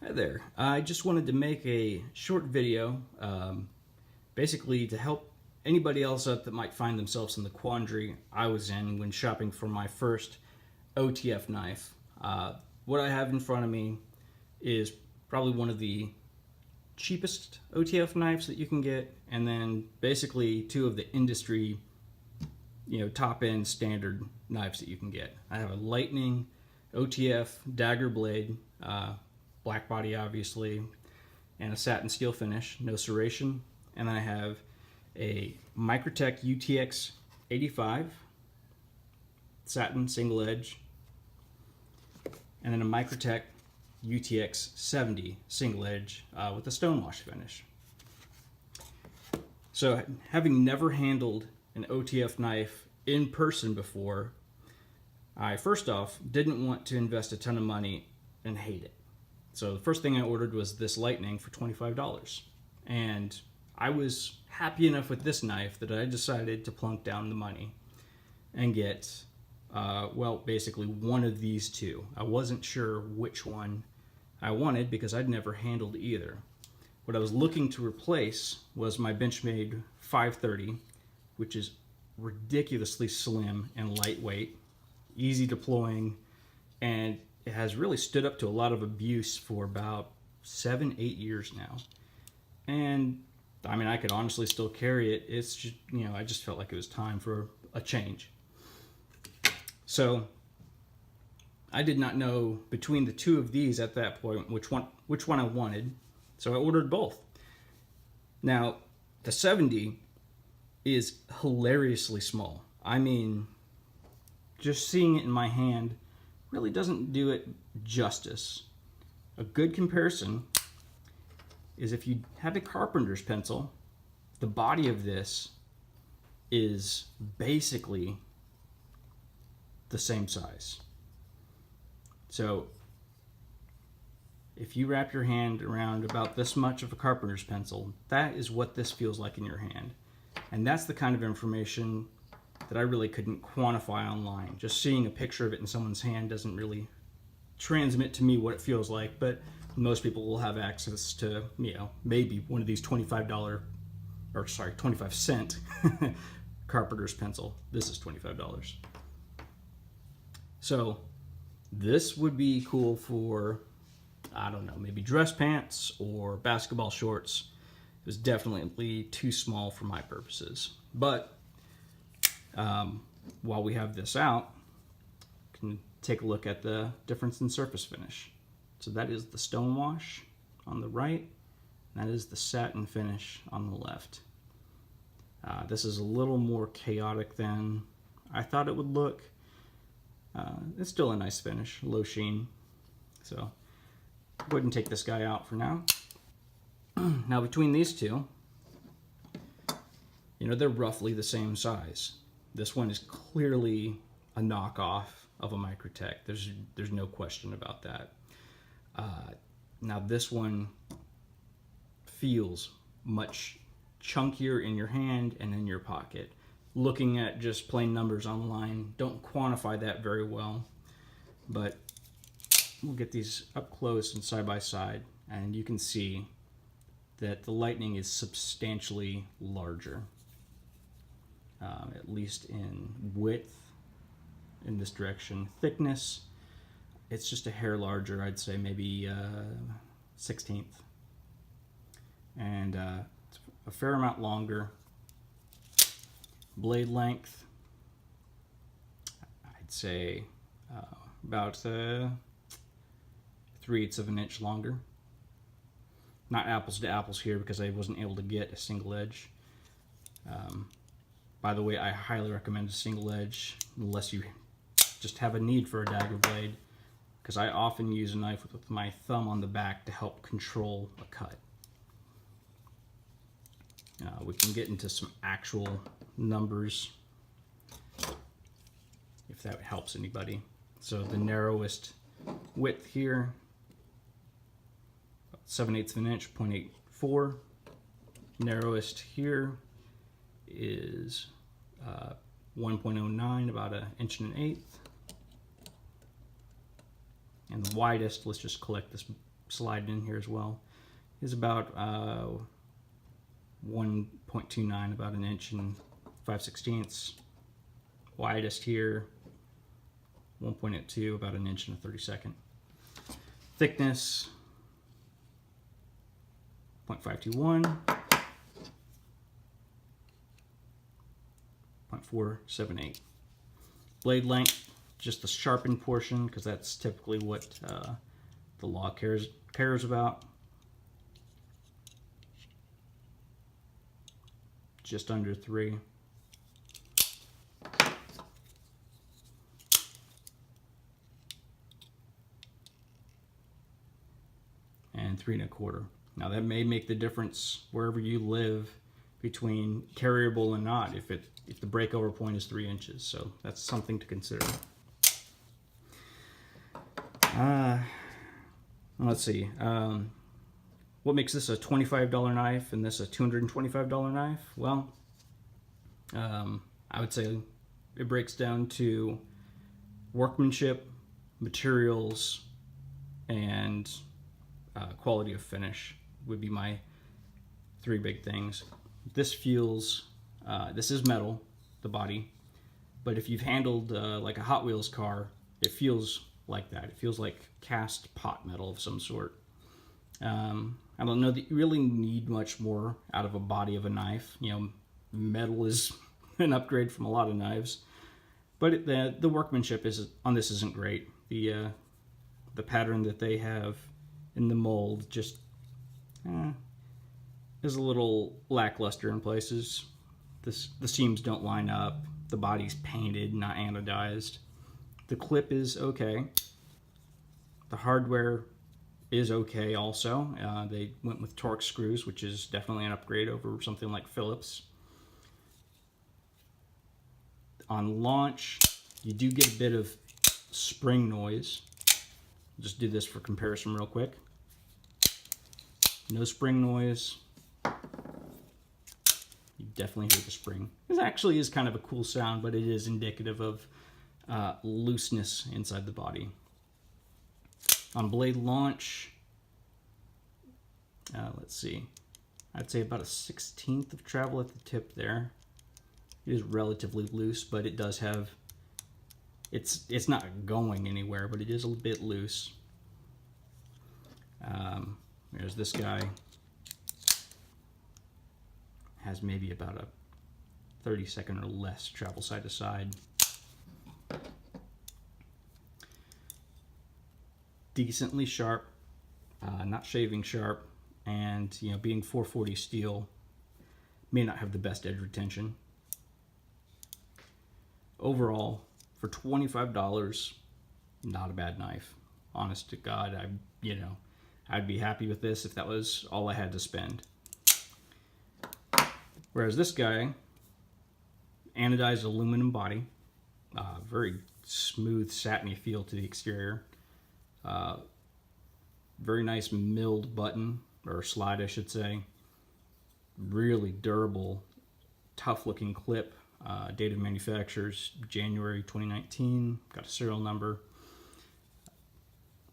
Hi there. I just wanted to make a short video basically to help anybody else out that might find themselves in the quandary I was in when shopping for my first OTF knife. What I have in front of me is probably one of the cheapest OTF knives that you can get, and then basically two of the industry top-end standard knives that you can get. I have a Lightning OTF dagger blade, black body obviously, and a satin steel finish, no serration. And then I have a Microtech UTX-85 satin single edge, and then a Microtech UTX-70 single edge with a stonewash finish. So having never handled an OTF knife in person before, I first off didn't want to invest a ton of money and hate it. So the first thing I ordered was this Lightning for $25. And I was happy enough with this knife that I decided to plunk down the money and get, well, basically one of these two. I wasn't sure which one I wanted because I'd never handled either. What I was looking to replace was my Benchmade 530, which is ridiculously slim and lightweight, easy deploying, and it has really stood up to a lot of abuse for about 7-8 years now. And I mean, I could honestly still carry it. It's just, I just felt like it was time for a change. So I did not know between the two of these at that point which one I wanted. So I ordered both. Now, the 70 is hilariously small. I mean, just seeing it in my hand really doesn't do it justice. A good comparison is if you have a carpenter's pencil, the body of this is basically the same size. So if you wrap your hand around about this much of a carpenter's pencil, that is what this feels like in your hand. And that's the kind of information that I really couldn't quantify online. Just seeing a picture of it in someone's hand doesn't really transmit to me what it feels like, but most people will have access to, maybe one of these $25 carpenter's pencil. This is $25. So this would be cool for, I don't know, maybe dress pants or basketball shorts. It was definitely too small for my purposes. But while we have this out, we can take a look at the difference in surface finish. So that is the stonewash on the right, and that is the satin finish on the left. This is a little more chaotic than I thought it would look. It's still a nice finish, low sheen. So I'll go ahead and take this guy out for now. Now between these two, they're roughly the same size. This one is clearly a knockoff of a Microtech. There's no question about that. Now this one feels much chunkier in your hand and in your pocket. Looking at just plain numbers online, don't quantify that very well, but we'll get these up close and side by side, and you can see that the Lightning is substantially larger, at least in width in this direction. Thickness, it's just a hair larger, I'd say maybe 1/16. And it's a fair amount longer. Blade length, I'd say about 3/8 of an inch longer. Not apples to apples here because I wasn't able to get a single edge. By the way, I highly recommend a single edge unless you just have a need for a dagger blade, because I often use a knife with my thumb on the back to help control a cut. We can get into some actual numbers if that helps anybody. So the narrowest width here, 7/8 of an inch, 0.84. Narrowest here is 1.09, about 1 1/8 inches. And the widest, let's just collect this slide in here as well, is about 1.29, about an inch and 5/16. Widest here, 1.82, about an inch and a 32nd. Thickness, 0.521, 0.478. Blade length, just the sharpened portion, because that's typically what the law cares about. Just under 3. And 3 1/4. Now that may make the difference wherever you live between carryable and not, if the breakover point is 3 inches. So that's something to consider. Let's see. What makes this a $25 knife and this a $225 knife? Well, I would say it breaks down to workmanship, materials, and quality of finish would be my 3 big things. This feels, this is metal, the body, but if you've handled like a Hot Wheels car, it feels like that. It feels like cast pot metal of some sort. I don't know that you really need much more out of a body of a knife. You know, metal is an upgrade from a lot of knives, but the workmanship on this isn't great. The pattern that they have in the mold just is a little lackluster in places. The seams don't line up. The body's painted, not anodized. The clip is okay. The hardware is okay also. They went with Torx screws, which is definitely an upgrade over something like Phillips. On launch, you do get a bit of spring noise. Just do this for comparison real quick. No spring noise. You definitely hear the spring. This actually is kind of a cool sound, but it is indicative of looseness inside the body. On blade launch, let's see, I'd say about a 1/16 of travel at the tip there. It is relatively loose, but it does have, it's not going anywhere, but it is a bit loose. There's this guy, has maybe about a 30-second or less travel side to side. Decently sharp, not shaving sharp, and you know, being 440 steel, may not have the best edge retention. Overall, for $25, not a bad knife. Honest to God, I'd be happy with this if that was all I had to spend. Whereas this guy, anodized aluminum body, very smooth, satiny feel to the exterior. Very nice milled button, or slide I should say. Really durable, tough looking clip. Date of manufacturers, January 2019. Got a serial number.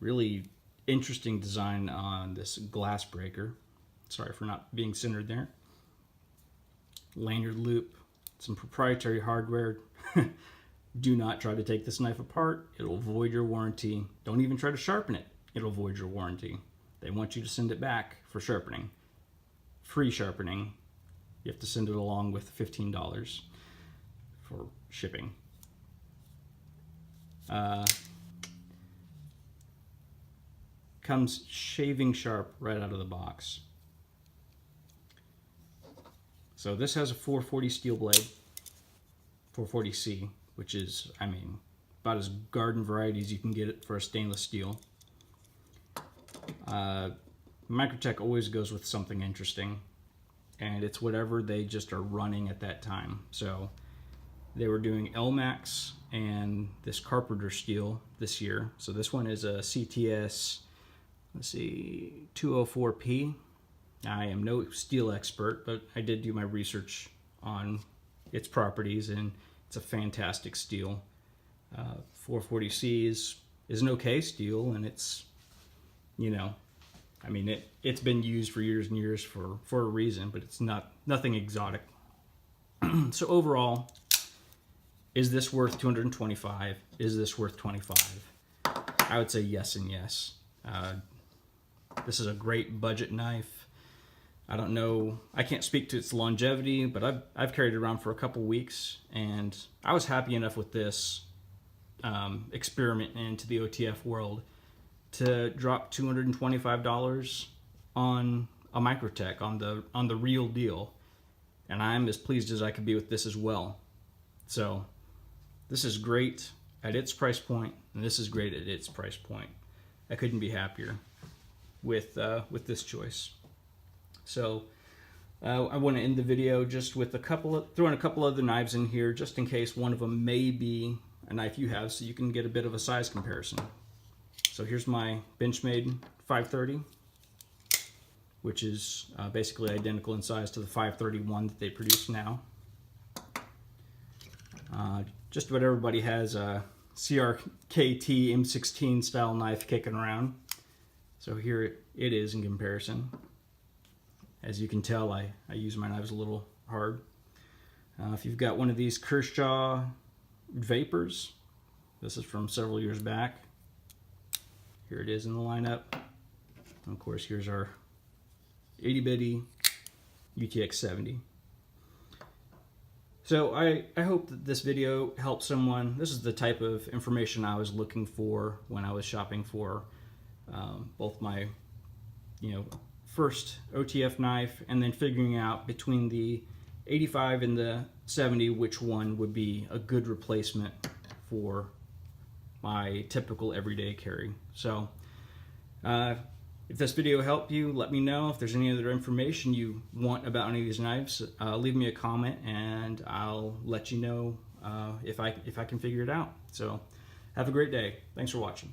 Really interesting design on this glass breaker. Sorry for not being centered there. Lanyard loop, some proprietary hardware. Do not try to take this knife apart. It'll void your warranty. Don't even try to sharpen it. It'll void your warranty. They want you to send it back for sharpening. Free sharpening. You have to send it along with $15 for shipping. Comes shaving sharp right out of the box. So this has a 440 steel blade, 440C, which is, I mean, about as garden variety as you can get it for a stainless steel. Microtech always goes with something interesting, and it's whatever they just are running at that time. So they were doing LMAX and this Carpenter steel this year. So this one is a CTS, let's see, 204P. I am no steel expert, but I did do my research on its properties, and it's a fantastic steel. 440C is an okay steel, and it's, you know, I mean, it's been used for years and years for a reason, but it's nothing exotic. So overall, is this worth $225? Is this worth $25? I would say yes and yes. This is a great budget knife. I don't know, I can't speak to its longevity, but I've carried it around for a couple weeks, and I was happy enough with this experiment into the OTF world to drop $225 on a Microtech, on the real deal. And I'm as pleased as I could be with this as well. So this is great at its price point, and this is great at its price point. I couldn't be happier with this choice. So I want to end the video just with throwing a couple other knives in here, just in case one of them may be a knife you have, so you can get a bit of a size comparison. So here's my Benchmade 530, which is basically identical in size to the 531 that they produce now. Just about everybody has a CRKT M16 style knife kicking around. So here it is in comparison. As you can tell, I use my knives a little hard. If you've got one of these Kershaw Vapors, this is from several years back. Here it is in the lineup. And of course, here's our itty bitty UTX-70. So I hope that this video helps someone. This is the type of information I was looking for when I was shopping for both my, first OTF knife, and then figuring out between the 85 and the 70 which one would be a good replacement for my typical everyday carry. So if this video helped you, let me know. If there's any other information you want about any of these knives, leave me a comment and I'll let you know if I can figure it out. So have a great day. Thanks for watching.